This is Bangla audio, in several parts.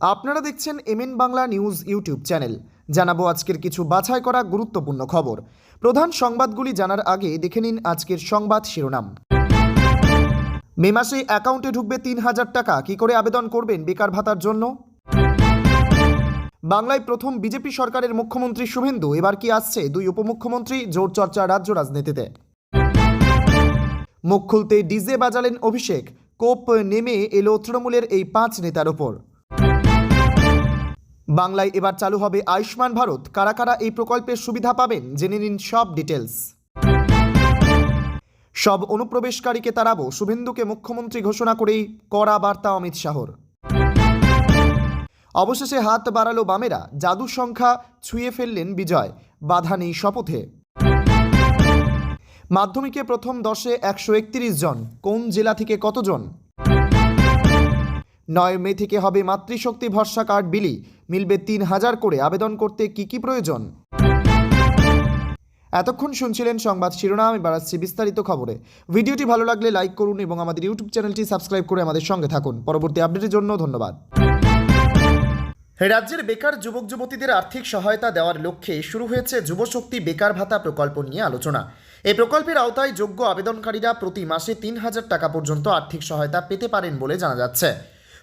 আপনারা দেখছেন MN Bangla news YouTube channel. জানাবো আজকের কিছু বাছাই করা গুরুত্বপূর্ণ খবর। প্রধান সংবাদগুলি জানার আগে দেখে নিন আজকের সংবাদ শিরোনাম। মে মাসে অ্যাকাউন্টে ঢুকবে ৩,০০০ টাকা, কি করে আবেদন করবেন বেকার ভাতার জন্য? বাংলায় প্রথম বিজেপি সরকারের মুখ্যমন্ত্রী শুভেন্দু, এবার কি আসছে দুই উপমুখ্যমন্ত্রী, জোর চর্চা রাজ্য রাজনীতিতে। মুখ খুলতে ডিজে বাজালেন অভিষেক, কোপ নেমে এলো তৃণমূলের এই 5 নেতার ওপর। বাংলায় এবার চালু হবে আয়ুষ্মান ভারত, কারা কারা এই প্রকল্পের সুবিধা পাবেন জেনে নিন সব ডিটেলস। সব অনুপ্রবেশকারীকে তাড়াবো, শুভেন্দুকে মুখ্যমন্ত্রী ঘোষণা করেই কড়া বার্তা অমিত শাহর। অবশেষে হাত বাড়ালো বামেরা, জাদু সংখ্যা ছুঁয়ে ফেললেন বিজয়, বাধা নেই শপথে। মাধ্যমিকে প্রথম 10-এ 131 জন, কোন জেলা থেকে কতজন? 9 মে থেকে হবে মাতৃশক্তি ভরসা কার্ড বিলি, মিলবে 3,000 করে। আবেদন করতে কি কি প্রয়োজন? এতক্ষণ শুনছিলেন সংবাদ শিরোনাম, এবার আসছি বিস্তারিত খবরে। ভিডিওটি ভালো লাগলে লাইক করুন এবং আমাদের ইউটিউব চ্যানেলটি সাবস্ক্রাইব করে আমাদের সঙ্গে থাকুন। পরবর্তী আপডেটের জন্য ধন্যবাদ। রাজ্যের বেকার যুবক যুবতীদের আর্থিক সহায়তা দেওয়ার লক্ষ্যে শুরু হয়েছে যুবশক্তি বেকার ভাতা প্রকল্প নিয়ে আলোচনা। এই প্রকল্পের আওতায় যোগ্য আবেদনকারীরা প্রতি মাসে 3,000 টাকা পর্যন্ত আর্থিক সহায়তা পেতে পারেন বলে জানা যাচ্ছে।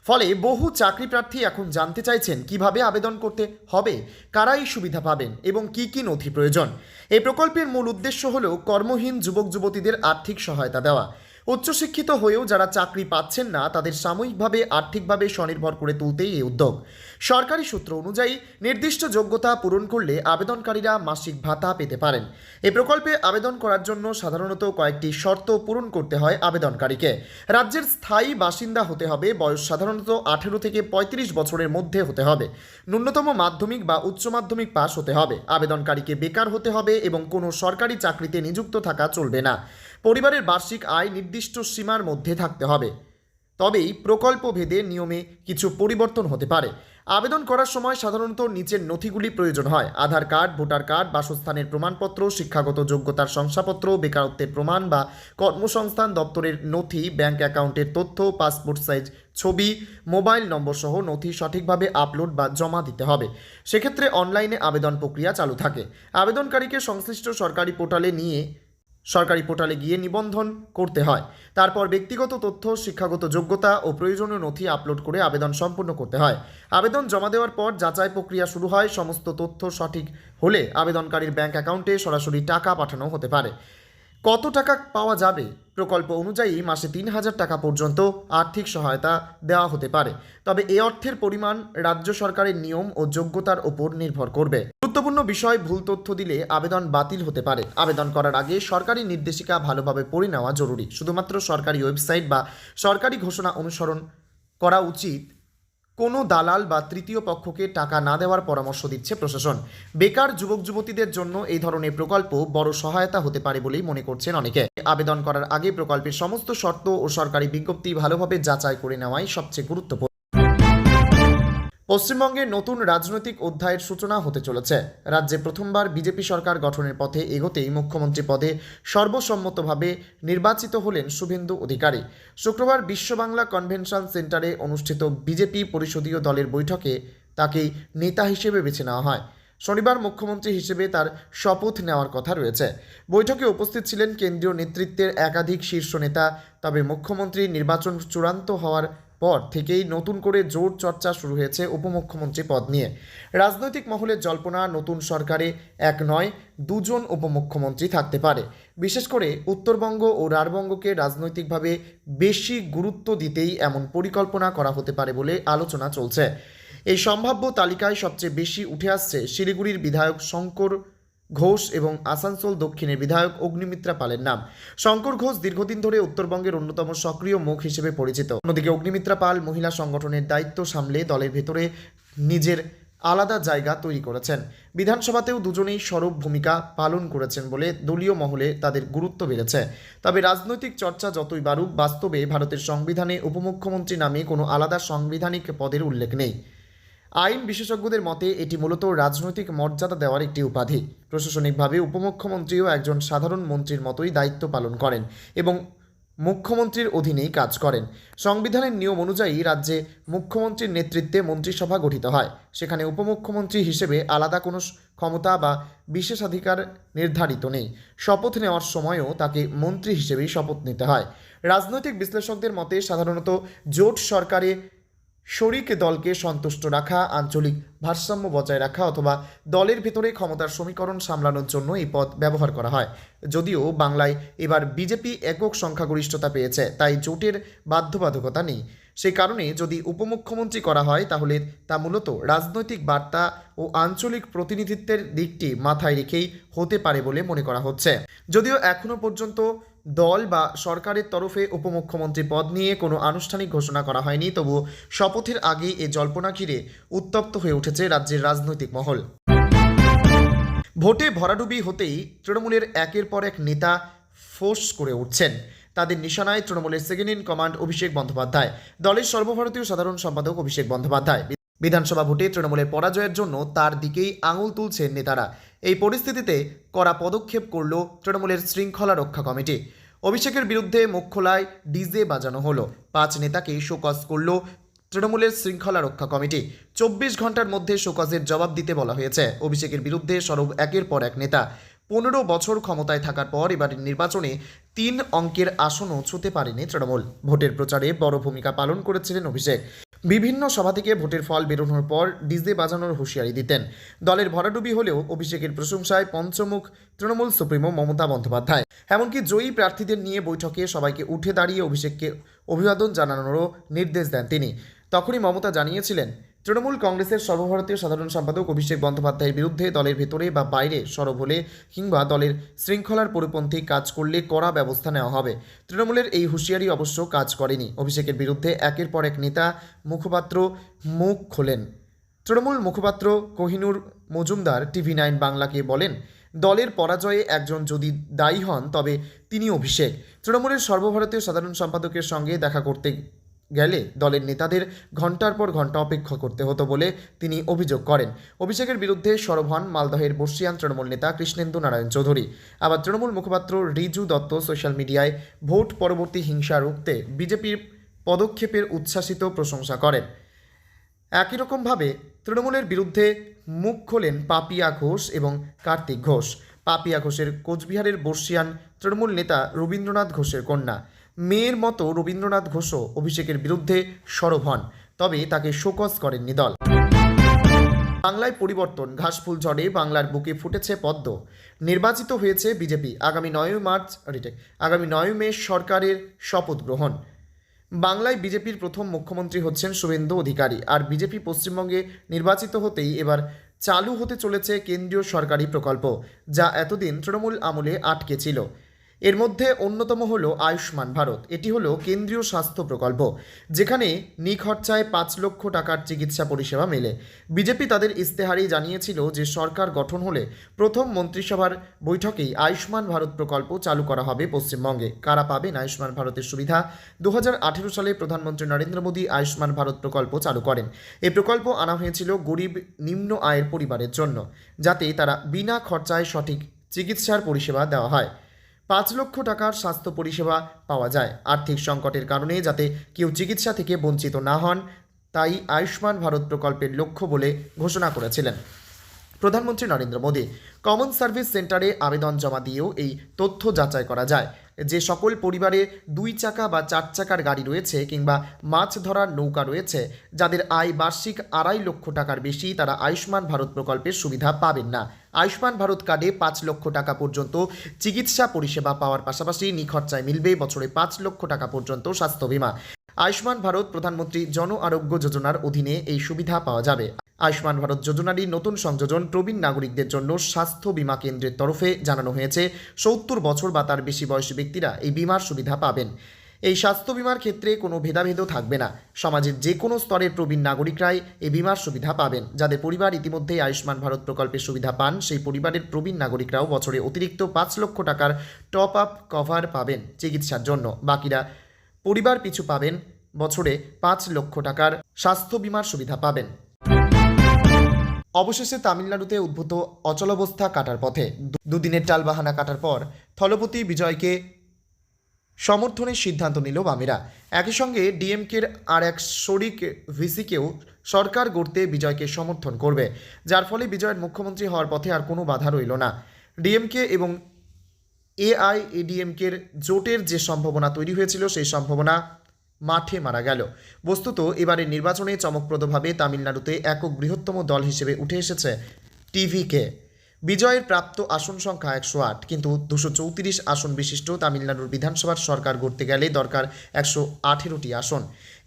ফলে বহু চাকরি প্রার্থী এখন জানতে চাইছেন কিভাবে আবেদন করতে হবে, কারা এই সুবিধা পাবেন এবং কি কি নথি প্রয়োজন। এই প্রকল্পের মূল উদ্দেশ্য হল কর্মহীন যুবক যুবতীদের আর্থিক সহায়তা দেওয়া। উচ্চশিক্ষিত হয়েও যারা চাকরি পাচ্ছেন না তাদের সাময়িকভাবে আর্থিকভাবে স্বনির্ভর করে তুলতেই এই উদ্যোগ। সরকারি সূত্র অনুযায়ী নির্দিষ্ট যোগ্যতা পূরণ করলে আবেদনকারীরা মাসিক ভাতা পেতে পারেন। এই প্রকল্পে আবেদন করার জন্য সাধারণত কয়েকটি শর্ত পূরণ করতে হয় আবেদনকারীকে। রাজ্যের স্থায়ী বাসিন্দা হতে হবে, বয়স সাধারণত 18 থেকে 35 বছরের মধ্যে হতে হবে, ন্যূনতম মাধ্যমিক বা উচ্চ মাধ্যমিক পাস হতে হবে, আবেদনকারীকে বেকার হতে হবে এবং কোনো সরকারি চাকরিতে নিযুক্ত থাকা চলবে না। পরিবারের বার্ষিক আয় নির্দিষ্ট সীমার মধ্যে থাকতে হবে, তবেই প্রকল্প ভেদে নিয়মে কিছু পরিবর্তন হতে পারে। আবেদন করার সময় সাধারণত নিচের নথিগুলি প্রয়োজন হয়: আধার কার্ড, ভোটার কার্ড, বাসস্থানের প্রমাণপত্র, শিক্ষাগত যোগ্যতার শংসাপত্র, বেকারত্বের প্রমাণ বা কর্মসংস্থান দপ্তরের নথি, ব্যাংক অ্যাকাউন্টের তথ্য, পাসপোর্ট সাইজ ছবি, মোবাইল নম্বর সহ নথি সঠিকভাবে আপলোড বা জমা দিতে হবে। সেক্ষেত্রে অনলাইনে আবেদন প্রক্রিয়া চালু থাকে। আবেদনকারীকে সংশ্লিষ্ট সরকারি পোর্টালে গিয়ে নিবন্ধন করতে হয়। তারপর ব্যক্তিগত তথ্য, শিক্ষাগত যোগ্যতা ও প্রয়োজনীয় নথি আপলোড করে আবেদন সম্পূর্ণ করতে হয়। আবেদন জমা দেওয়ার পর যাচাই প্রক্রিয়া শুরু হয়। সমস্ত তথ্য সঠিক হলে আবেদনকারীর ব্যাংক অ্যাকাউন্টে সরাসরি টাকা পাঠানো হতে পারে। কত টাকা পাওয়া যাবে? প্রকল্প অনুযায়ী মাসে 3,000 টাকা পর্যন্ত আর্থিক সহায়তা দেওয়া হতে পারে, তবে এ অর্থের পরিমাণ রাজ্য সরকারের নিয়ম ও যোগ্যতার ওপর নির্ভর করবে। গুরুত্বপূর্ণ বিষয়, ভুল তথ্য দিলে আবেদন বাতিল হতে পারে। আবেদন করার আগে সরকারি নির্দেশিকা ভালোভাবে পড়ে নেওয়া জরুরি। শুধুমাত্র সরকারি ওয়েবসাইট বা সরকারি ঘোষণা অনুসরণ করা উচিত। কোনো দালাল বা তৃতীয় পক্ষকে টাকা না দেওয়ার পরামর্শ দিচ্ছে প্রশাসন। বেকার যুবক যুবতীদের জন্য এই ধরনের প্রকল্প বড় সহায়তা হতে পারে বলেই মনে করছেন অনেকে। আবেদন করার আগে প্রকল্পের সমস্ত শর্ত ও সরকারি বিজ্ঞপ্তি ভালোভাবে যাচাই করে নেওয়াই সবচেয়ে গুরুত্বপূর্ণ। পশ্চিমবঙ্গে নতুন রাজনৈতিক অধ্যায়ের সূচনা হতে চলেছে। রাজ্যে প্রথমবার বিজেপি সরকার গঠনের পথে এগোতেই মুখ্যমন্ত্রী পদে সর্বসম্মতভাবে নির্বাচিত হলেন শুভেন্দু অধিকারী। শুক্রবার বিশ্ব বাংলা কনভেনশন সেন্টারে অনুষ্ঠিত বিজেপি পরিষদীয় দলের বৈঠকে তাকেই নেতা হিসেবে বেছে নেওয়া হয়। শনিবার মুখ্যমন্ত্রী হিসেবে তার শপথ নেওয়ার কথা রয়েছে। বৈঠকে উপস্থিত ছিলেন কেন্দ্রীয় নেতৃত্বের একাধিক শীর্ষ নেতা। তবে মুখ্যমন্ত্রী নির্বাচন চূড়ান্ত হওয়ার পর থেকেই নতুন করে জোর চর্চা শুরু হয়েছে উপমুখ্যমন্ত্রী পদ নিয়ে। রাজনৈতিক মহলের জল্পনা, নতুন সরকারে এক নয় দুজন উপমুখ্যমন্ত্রী থাকতে পারে। বিশেষ করে উত্তরবঙ্গ ও রাঢ়বঙ্গকে রাজনৈতিকভাবে বেশি গুরুত্ব দিতেই এমন পরিকল্পনা করা হতে পারে বলে আলোচনা চলছে। এই সম্ভাব্য তালিকায় সবচেয়ে বেশি উঠে আসছে শিলিগুড়ির বিধায়ক শঙ্কর ঘোষ এবং আসানসোল দক্ষিণের বিধায়ক অগ্নিমিত্রা পালের নাম। শঙ্কর ঘোষ দীর্ঘদিন ধরে উত্তরবঙ্গের অন্যতম সক্রিয় মুখ হিসেবে পরিচিত। অন্যদিকে অগ্নিমিত্রা পাল মহিলা সংগঠনের দায়িত্ব সামলে দলের ভেতরে নিজের আলাদা জায়গা তৈরি করেছেন। বিধানসভাতেও দুজনেই সরব ভূমিকা পালন করেছেন বলে দলীয় মহলে তাদের গুরুত্ব বেড়েছে। তবে রাজনৈতিক চর্চা যতই বাড়ুক, বাস্তবে ভারতের সংবিধানে উপমুখ্যমন্ত্রী নামে কোনো আলাদা সাংবিধানিক পদের উল্লেখ নেই। আইন বিশেষজ্ঞদের মতে এটি মূলত রাজনৈতিক মর্যাদা দেওয়ার একটি উপাধি। প্রশাসনিকভাবে উপমুখ্যমন্ত্রীও একজন সাধারণ মন্ত্রীর মতোই দায়িত্ব পালন করেন এবং মুখ্যমন্ত্রীর অধীনেই কাজ করেন। সংবিধানের নিয়ম অনুযায়ী রাজ্যে মুখ্যমন্ত্রীর নেতৃত্বে মন্ত্রিসভা গঠিত হয়। সেখানে উপমুখ্যমন্ত্রী হিসেবে আলাদা কোনো ক্ষমতা বা বিশেষাধিকার নির্ধারিত নেই। শপথ নেওয়ার সময়ও তাকে মন্ত্রী হিসেবেই শপথ নিতে হয়। রাজনৈতিক বিশ্লেষকদের মতে সাধারণত জোট সরকারে শরিক দলকে সন্তুষ্ট রাখা, আঞ্চলিক ভারসাম্য বজায় রাখা অথবা দলের ভেতরে ক্ষমতার সমীকরণ সামলানোর জন্য এই পদ ব্যবহার করা হয়। যদিও বাংলায় এবার বিজেপি একক সংখ্যাগরিষ্ঠতা পেয়েছে, তাই জোটের বাধ্যবাধকতা নেই। সেই কারণে যদি উপমুখ্যমন্ত্রী করা হয় তাহলে তা মূলত রাজনৈতিক বার্তা ও আঞ্চলিক প্রতিনিধিত্বের দিকটি মাথায় রেখেই হতে পারে বলে মনে করা হচ্ছে। যদিও এখনও পর্যন্ত দল বা সরকারের তরফে উপমুখ্যমন্ত্রী পদ নিয়ে কোনো আনুষ্ঠানিক ঘোষণা করা হয়নি, তবুও শপথের আগেই এ জল্পনা ঘিরে উত্তপ্ত হয়ে উঠেছে রাজ্যের রাজনৈতিক মহল। ভোটে ভরাডুবি হতেই তৃণমূলের একের পর এক নেতা ফোঁস করে উঠছেন। তাদের নিশানায় তৃণমূলের second in command Abhishek Bandyopadhyay, দলের সর্বভারতীয় সাধারণ সম্পাদক অভিষেক বন্দ্যোপাধ্যায়। বিধানসভা ভোটে তৃণমূলের পরাজয়ের জন্য তার দিকেই আঙুল তুলছেন নেতারা। এই পরিস্থিতিতে কড়া পদক্ষেপ করল তৃণমূলের শৃঙ্খলা রক্ষা কমিটি। অভিষেকের বিরুদ্ধে মুখ খোলায় ডিজে বাজানো হলো। 5 নেতাকে শোকজ করল তৃণমূলের শৃঙ্খলা রক্ষা কমিটি। 24 ঘন্টার মধ্যে শোকজের জবাব দিতে বলা হয়েছে। অভিষেকের বিরুদ্ধে সরব একের পর এক নেতা। 15 বছর ক্ষমতায় থাকার পর এবারের নির্বাচনে 3 অঙ্কের আসনও ছুঁতে পারেনি তৃণমূল। ভোটের প্রচারে বড় ভূমিকা পালন করেছিলেন অভিষেক। বিভিন্ন সভা থেকে ভোটের ফল বেরোনোর পর ডিজে বাজানোর হুঁশিয়ারি দিতেন। দলের ভরাডুবি হলেও অভিষেকের প্রশংসায় পঞ্চমুখ তৃণমূল সুপ্রিমো মমতা বন্দ্যোপাধ্যায়। এমনকি জয়ী প্রার্থীদের নিয়ে বৈঠকে সবাইকে উঠে দাঁড়িয়ে অভিষেককে অভিবাদন জানানোরও নির্দেশ দেন তিনি। তখনই মমতা জানিয়েছিলেন, তৃণমূল কংগ্রেসের সর্বভারতীয় সাধারণ সম্পাদক অভিষেক বন্দ্যোপাধ্যায়ের বিরুদ্ধে দলের ভেতরে বা বাইরে সরব হলে কিংবা দলের শৃঙ্খলার পরিপন্থী কাজ করলে কড়া ব্যবস্থা নেওয়া হবে। তৃণমূলের এই হুঁশিয়ারি অবশ্য কাজ করেনি। অভিষেকের বিরুদ্ধে একের পর এক নেতা মুখপাত্র মুখ খোলেন। তৃণমূল মুখপাত্র কোহিনুর মজুমদার TV9 বাংলাকে বলেন, দলের পরাজয়ে একজন যদি দায়ী হন তবে তিনি অভিষেক। তৃণমূলের সর্বভারতীয় সাধারণ সম্পাদকের সঙ্গে দেখা করতে গেলে দলের নেতাদের ঘন্টার পর ঘন্টা অপেক্ষা করতে হতো বলে তিনি অভিযোগ করেন। অভিষেকের বিরুদ্ধে সরব হন মালদহের বর্ষিয়ান তৃণমূল নেতা কৃষ্ণেন্দু নারায়ণ চৌধুরী। আবার তৃণমূল মুখপাত্র রিজু দত্ত সোশ্যাল মিডিয়ায় ভোট পরবর্তী হিংসা রুখতে বিজেপির পদক্ষেপের উচ্ছ্বাসিত প্রশংসা করেন। একই রকমভাবে তৃণমূলের বিরুদ্ধে মুখ খোলেন পাপিয়া ঘোষ এবং কার্তিক ঘোষ। পাপিয়া ঘোষের কোচবিহারের বর্ষিয়ান তৃণমূল নেতা রবীন্দ্রনাথ ঘোষের কন্যা। মেয়ের মতো রবীন্দ্রনাথ ঘোষও অভিষেকের বিরুদ্ধে সরব হন, তবে তাকে শোকজ করেননি দল। বাংলায় পরিবর্তন, ঘাসফুল ঝড়ে বাংলার বুকে ফুটেছে পদ্ম। নির্বাচিত হয়েছে বিজেপি। আগামী 9 মে সরকারের শপথ গ্রহণ। বাংলায় বিজেপির প্রথম মুখ্যমন্ত্রী হচ্ছেন শুভেন্দু অধিকারী। আর বিজেপি পশ্চিমবঙ্গে নির্বাচিত হতেই এবার চালু হতে চলেছে কেন্দ্রীয় সরকারি প্রকল্প, যা এতদিন তৃণমূল আমলে আটকে ছিল। এর মধ্যে অন্যতম হল আয়ুষ্মান ভারত। এটি হলো কেন্দ্রীয় স্বাস্থ্য প্রকল্প, যেখানে নিখরচায় 5 লক্ষ টাকার চিকিৎসা পরিষেবা মেলে। বিজেপি তাদের ইস্তেহারেই জানিয়েছিল যে সরকার গঠন হলে প্রথম মন্ত্রিসভার বৈঠকেই আয়ুষ্মান ভারত প্রকল্প চালু করা হবে পশ্চিমবঙ্গে। কারা পাবেন আয়ুষ্মান ভারতের সুবিধা? 2018 সালে প্রধানমন্ত্রী নরেন্দ্র মোদী আয়ুষ্মান ভারত প্রকল্প চালু করেন। এই প্রকল্প আনা হয়েছিল গরিব নিম্ন আয়ের পরিবারের জন্য, যাতে তারা বিনা খরচায় সঠিক চিকিৎসার পরিষেবা দেওয়া হয়। 5 লক্ষ টাকার স্বাস্থ্য পরিষেবা পাওয়া যায়। আর্থিক সংকটের কারণে যাতে কেউ চিকিৎসা থেকে বঞ্চিত না হন, তাই আয়ুষ্মান ভারত প্রকল্পের লক্ষ্য বলে ঘোষণা করেছিলেন প্রধানমন্ত্রী নরেন্দ্র মোদী। কমন সার্ভিস সেন্টারে আবেদন জমা দিয়েও এই তথ্য যাচাই করা যায় যে সকল পরিবারে 2 চাকা বা 4 চাকার গাড়ি রয়েছে কিংবা মাছ ধরার নৌকা রয়েছে, যাদের আয় বার্ষিক 2.5 লক্ষ টাকার বেশি, তারা আয়ুষ্মান ভারত প্রকল্পের সুবিধা পাবেন না। আয়ুষ্মান ভারত কার্ডে 5 লক্ষ টাকা পর্যন্ত চিকিৎসা পরিষেবা পাওয়ার পাশাপাশি নিখরচায় মিলবে বছরে 5 লক্ষ টাকা পর্যন্ত স্বাস্থ্য বীমা। আয়ুষ্মান ভারত প্রধানমন্ত্রী জন আরোগ্য যোজনার অধীনে এই সুবিধা পাওয়া যাবে। আয়ুষ্মান ভারত যোজনারই নতুন সংযোজন প্রবীণ নাগরিকদের জন্য স্বাস্থ্য বীমা কেন্দ্রের তরফে জানানো হয়েছে 70 বছর বা তার বেশি বয়সী ব্যক্তিরা এই বীমার সুবিধা পাবেন। এই স্বাস্থ্য বীমার ক্ষেত্রে কোনো ভেদাভেদও থাকবে না। সমাজের যে কোনো স্তরের প্রবীণ নাগরিকরাই এই বীমার সুবিধা পাবেন। যাদের পরিবার ইতিমধ্যেই আয়ুষ্মান ভারত প্রকল্পের সুবিধা পান, সেই পরিবারের প্রবীণ নাগরিকরাও বছরে অতিরিক্ত 5 লক্ষ টাকার টপ আপ কভার পাবেন চিকিৎসার জন্য। বাকিরা পরিবার পিছু পাবেন বছরে 5 লক্ষ টাকার স্বাস্থ্য বীমার সুবিধা পাবেন। অবশেষে তামিলনাড়ুতে উদ্ভূত অচলাবস্থা কাটার পথে। দুদিনের টালবাহানা কাটার পর স্থলপতি বিজয়কে সমর্থনের সিদ্ধান্ত নিল বামেরা। একই সঙ্গে ডিএমকের আর এক শরিক ভিসিকেও সরকার গড়তে বিজয়কে সমর্থন করবে, যার ফলে বিজয়ের মুখ্যমন্ত্রী হওয়ার পথে আর কোনো বাধা রইল না। ডিএমকে এবং এআইএডিএমকের জোটের যে সম্ভাবনা তৈরি হয়েছিল সেই সম্ভাবনা মাঠে মারা গেল। বস্তুত এবারের নির্বাচনে চমকপ্রদভাবে তামিলনাড়ুতে একক বৃহত্তম দল হিসেবে উঠে এসেছে টিভিকে। বিজয়ের প্রাপ্ত আসন সংখ্যা 108, কিন্তু 234 আসন বিশিষ্ট তামিলনাড়ুর বিধানসভার সরকার গড়তে গেলে দরকার 118টি আসন।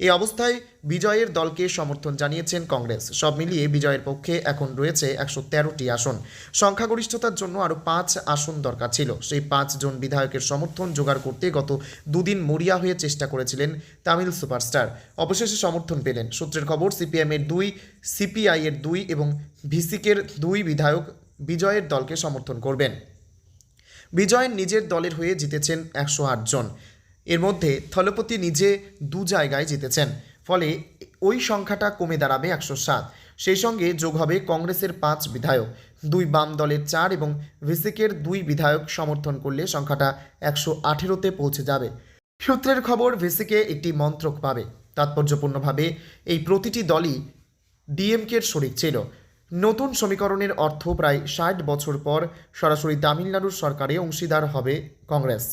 এই অবস্থায় বিজয়ের দলকে সমর্থন জানিয়েছেন কংগ্রেস। সব মিলিয়ে বিজয়ের পক্ষে এখন রয়েছে 113টি আসন। সংখ্যাগরিষ্ঠতার জন্য আরও 5 আসন দরকার ছিল। সেই 5 জন বিধায়কের সমর্থন জোগাড় করতে গত দুদিন মরিয়া হয়ে চেষ্টা করেছিলেন তামিল সুপারস্টার। অবশেষে সমর্থন পেলেন। সূত্রের খবর, সিপিএমের 2, সিপিআইয়ের 2 এবং ভিসিকের 2 বিধায়ক বিজয়ের দলকে সমর্থন করবেন। বিজয়ের নিজের দলের হয়ে জিতেছেন 108 জন। এর মধ্যে থলপতি নিজে 2 জায়গায় জিতেছেন, ফলে ওই সংখ্যাটা কমে দাঁড়াবে 107। সেই সঙ্গে যোগ হবে কংগ্রেসের 5 বিধায়ক, 2 বাম দলের 4 এবং ভিসিকের 2 বিধায়ক সমর্থন করলে সংখ্যাটা 118তে পৌঁছে যাবে। সূত্রের খবর, ভিসিকে একটি মন্ত্রক পাবে। তাৎপর্যপূর্ণভাবে এই প্রতিটি দলই ডিএমকের শরিক ছিল। নতুন সমীকরণের অর্থ প্রায় 60 বছর পর সরাসরি তামিলনাড়ুর সরকারে অংশীদার হবে কংগ্রেস।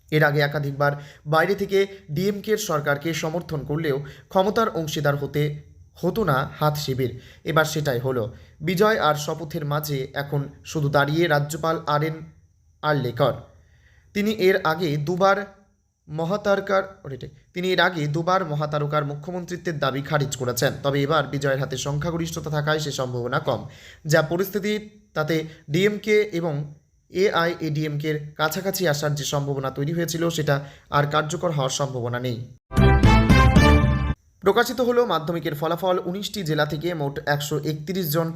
এর আগে একাধিকবার বাইরে থেকে ডিএমকের সরকারকে সমর্থন করলেও ক্ষমতার অংশীদার হতো না হাত শিবির। এবার সেটাই হলো। বিজয় আর শপথের মাঝে এখন শুধু দাঁড়িয়ে রাজ্যপাল RN আর্লেকর। তিনি এর আগে দুবার মহাতারকার মুখ্যমন্ত্রিত্বের দাবি খারিজ করেছেন। তবে এবার বিজয়ের হাতে সংখ্যাগরিষ্ঠতা থাকায় সে সম্ভাবনা কম। যা পরিস্থিতি, তাতে ডিএমকে এবং এআইএডিএমকের কাছাকাছি আসার যে সম্ভাবনা তৈরি হয়েছিল সেটা আর কার্যকর হওয়ার সম্ভাবনা নেই। প্রকাশিত হলো মাধ্যমিকের ফলাফল। 19টি জেলা থেকে মোট 131 জন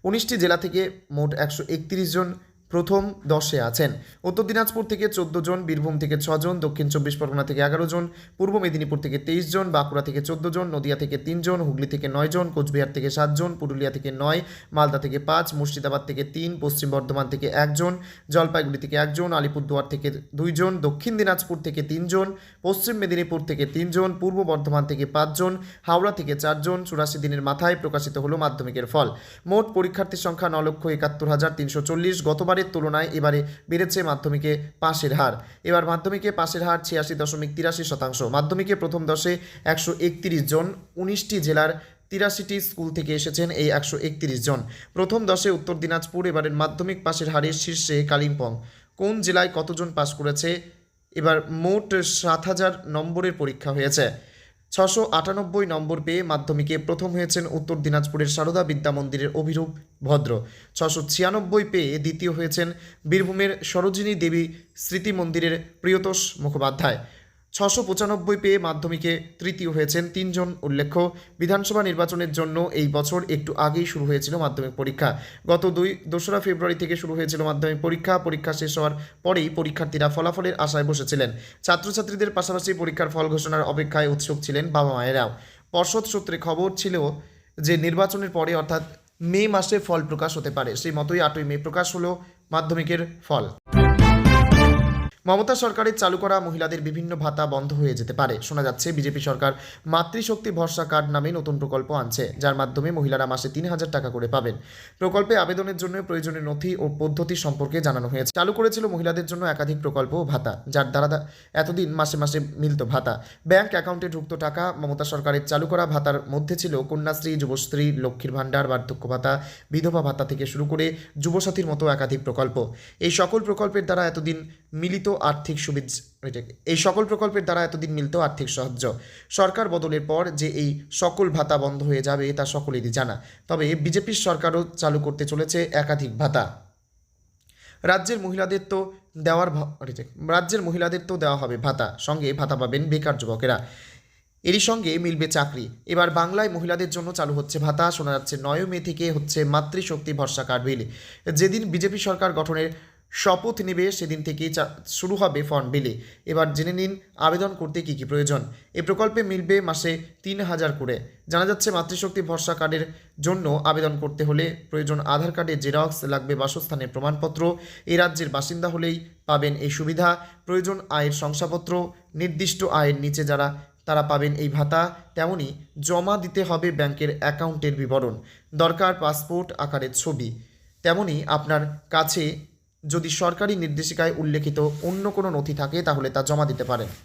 19টি জেলা থেকে মোট 131 জন প্রথম 10-এ আছেন। উত্তর দিনাজপুর থেকে 14 জন, বীরভূম থেকে 6 জন, দক্ষিণ 24 পরগনা থেকে 11 জন, পূর্ব মেদিনীপুর থেকে 23 জন, বাঁকুড়া থেকে 14 জন, নদিয়া থেকে 3 জন, হুগলি থেকে 9 জন, কোচবিহার থেকে 7 জন, পুরুলিয়া থেকে 9, মালদা থেকে 5, মুর্শিদাবাদ থেকে 3, পশ্চিম বর্ধমান থেকে 1 জন, জলপাইগুড়ি থেকে 1 জন, আলিপুরদুয়ার থেকে 2 জন, দক্ষিণ দিনাজপুর থেকে 3 জন, পশ্চিম মেদিনীপুর থেকে 3 জন, পূর্ব বর্ধমান থেকে 5 জন, হাওড়া থেকে 4 জন। 84 দিনের মাথায় প্রকাশিত হলো মাধ্যমিকের ফল। মোট পরীক্ষার্থীর সংখ্যা 9,71,340। গতবারের তুলনায় এবারে বেড়েছে মাধ্যমিকে পাশের হার। এবার মাধ্যমিকে পাশের হার 86.83%। মাধ্যমিকে প্রথম 10-এ 131 জন। 19টি জেলার 83টি স্কুল থেকে এসেছেন এই 131 জন। প্রথম 10-এ উত্তর দিনাজপুর। এবারের মাধ্যমিক পাশের হারের শীর্ষে কালিম্পং। কোন জেলায় কতজন পাস করেছে? এবার মোট 7,000 নম্বরের পরীক্ষা হয়েছে। 698 নম্বর পেয়ে মাধ্যমিকে প্রথম হয়েছেন উত্তর দিনাজপুরের সারদা বিদ্যা মন্দিরের অভিরূপ ভদ্র। 696 পেয়ে দ্বিতীয় হয়েছেন বীরভূমের সরোজিনী দেবী স্মৃতি মন্দিরের প্রিয়তোষ মুখোপাধ্যায়। 695 পেয়ে মাধ্যমিকে তৃতীয় হয়েছেন 3 জন। উল্লেখ্য, বিধানসভা নির্বাচনের জন্য এই বছর একটু আগেই শুরু হয়েছিল মাধ্যমিক পরীক্ষা। গত 2রা ফেব্রুয়ারি থেকে শুরু হয়েছিল মাধ্যমিক পরীক্ষা। পরীক্ষা শেষ হওয়ার পরেই পরীক্ষার্থীরা ফলাফলের আশায় বসেছিলেন। ছাত্রছাত্রীদের পাশাপাশি পরীক্ষার ফল ঘোষণার অপেক্ষায় উৎসুক ছিলেন বাবা মায়েরাও। পর্ষদ সূত্রে খবর ছিল যে নির্বাচনের পরে অর্থাৎ মে মাসে ফল প্রকাশ হতে পারে। সেই মতোই 8ই মে প্রকাশ হলো মাধ্যমিকের ফল। মমতা সরকারের চালু করা মহিলাদের বিভিন্ন ভাতা বন্ধ হয়ে যেতে পারে। শোনা যাচ্ছে বিজেপি সরকার মাতৃশক্তি ভরসা কার্ড নামে নতুন প্রকল্প আনছে, যার মাধ্যমে মহিলারা মাসে 3,000 টাকা করে পাবেন। প্রকল্পে আবেদনের জন্য প্রয়োজনীয় নথি ও পদ্ধতি সম্পর্কে জানানো হয়েছে। চালু করেছিল মহিলাদের জন্য একাধিক প্রকল্প ও ভাতা, যার দ্বারা এতদিন মাসে মাসে মিলত ভাতা। ব্যাংক অ্যাকাউন্টে ঢুকত টাকা। মমতা সরকারের চালু করা ভাতার মধ্যে ছিল কন্যাশ্রী, যুবশ্রী, লক্ষ্মীর ভাণ্ডার, বার্ধক্য ভাতা, বিধবা ভাতা থেকে শুরু করে যুবসাথীর মতো একাধিক প্রকল্প। এই সকল প্রকল্পের দ্বারা এতদিন মিলত আর্থিক সাহায্য। সরকার বদলের পর যে এই সকল ভাতা বন্ধ হয়ে যাবে তা সকলেরই জানা। তবে বিজেপির সরকারও চালু করতে চলেছে একাধিক ভাতা। রাজ্যের মহিলাদের তো দেওয়া হবে ভাতা, সঙ্গে ভাতা পাবেন বেকার যুবকেরা। এরই সঙ্গে মিলবে চাকরি। এবার বাংলায় মহিলাদের জন্য চালু হচ্ছে ভাতা। শোনা যাচ্ছে 9 মে থেকে হচ্ছে মাতৃশক্তি ভরসা কার্ড বিল। যেদিন বিজেপি সরকার গঠনের শপথ নেবে সেদিন থেকেই শুরু হবে ফর্ম বিলি। এবার জেনে নিন আবেদন করতে কী কী প্রয়োজন। এই প্রকল্পে মিলবে মাসে 3,000 করে। জানা যাচ্ছে মাতৃশক্তি ভরসা কার্ডের জন্য আবেদন করতে হলে প্রয়োজন আধার কার্ডের জেরক্স, লাগবে বাসস্থানের প্রমাণপত্র। এই রাজ্যের বাসিন্দা হলেই পাবেন এই সুবিধা। প্রয়োজন আয়ের শংসাপত্র। নির্দিষ্ট আয়ের নিচে যারা তারা পাবেন এই ভাতা। তেমনি জমা দিতে হবে ব্যাংকের অ্যাকাউন্টের বিবরণ। দরকার পাসপোর্ট আকারের ছবি। তেমনি আপনার কাছে যদি সরকারি নির্দেশিকায় উল্লেখিত অন্য কোনো নথি থাকে তাহলে তা জমা দিতে পারেন।